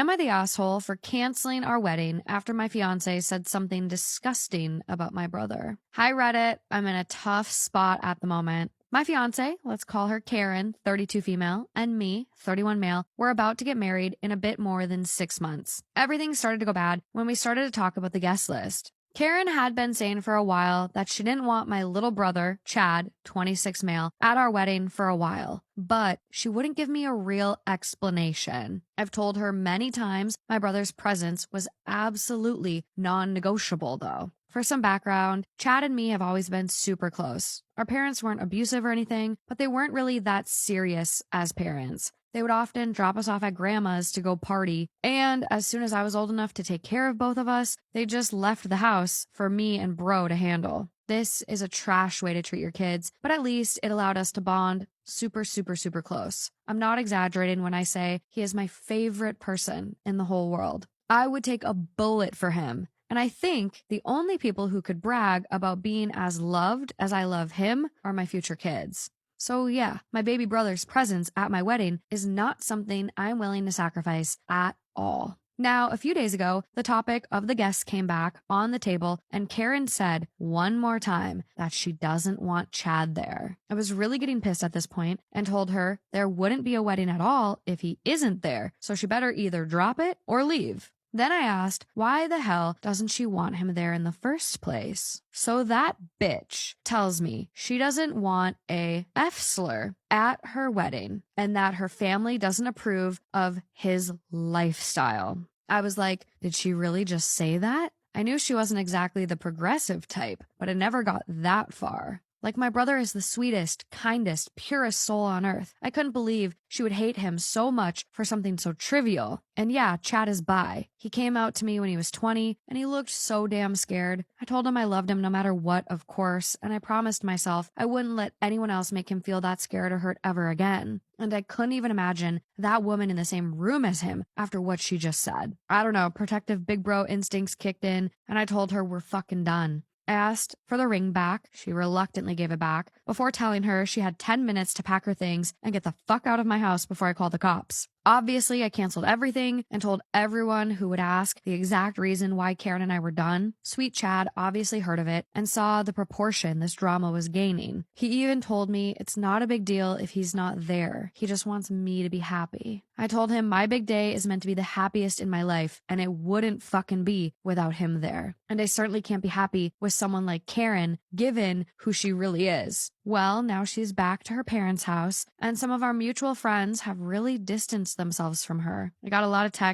Am I the asshole for canceling our wedding after my fiance said something disgusting about my brother? Hi, Reddit. I'm in a tough spot at the moment. My fiance, let's call her Karen, 32 female, and me, 31 male, we're about to get married in a bit more than 6 months. Everything started to go bad when we started to talk about the guest list. Karen had been saying for a while that she didn't want my little brother, Chad, 26 male, at our wedding for a while, but she wouldn't give me a real explanation. I've told her many times my brother's presence was absolutely non-negotiable though. For some background, Chad and me have always been super close. Our parents weren't abusive or anything, but they weren't really that serious as parents. They would often drop us off at grandma's to go party, and as soon as I was old enough to take care of both of us, they just left the house for me and bro to handle. This is a trash way to treat your kids, but at least it allowed us to bond super, super, super close. I'm not exaggerating when I say he is my favorite person in the whole world. I would take a bullet for him. And I think the only people who could brag about being as loved as I love him are my future kids. So yeah, my baby brother's presence at my wedding is not something I'm willing to sacrifice at all. Now, a few days ago, the topic of the guests came back on the table, and Karen said one more time that she doesn't want Chad there. I was really getting pissed at this point and told her there wouldn't be a wedding at all if he isn't there, so she better either drop it or leave. Then I asked, why the hell doesn't she want him there in the first place? So that bitch tells me she doesn't want a F-slur at her wedding and that her family doesn't approve of his lifestyle. I was like, did she really just say that? I knew she wasn't exactly the progressive type, but it never got that far. Like, my brother is the sweetest, kindest, purest soul on earth. I couldn't believe she would hate him so much for something so trivial. And yeah, Chad is bi. He came out to me when he was 20, and he looked so damn scared. I told him I loved him no matter what, of course, and I promised myself I wouldn't let anyone else make him feel that scared or hurt ever again. And I couldn't even imagine that woman in the same room as him after what she just said. I don't know, protective big bro instincts kicked in, and I told her we're fucking done. I asked for the ring back. She reluctantly gave it back before telling her she had 10 minutes to pack her things and get the fuck out of my house before I called the cops. Obviously, I canceled everything and told everyone who would ask the exact reason why Karen and I were done. Sweet Chad obviously heard of it and saw the proportion this drama was gaining. He even told me it's not a big deal if he's not there. He just wants me to be happy. I told him my big day is meant to be the happiest in my life, and it wouldn't fucking be without him there. And I certainly can't be happy with someone like Karen, given who she really is. Well, now she's back to her parents' house, and some of our mutual friends have really distanced themselves from her. I got a lot of texts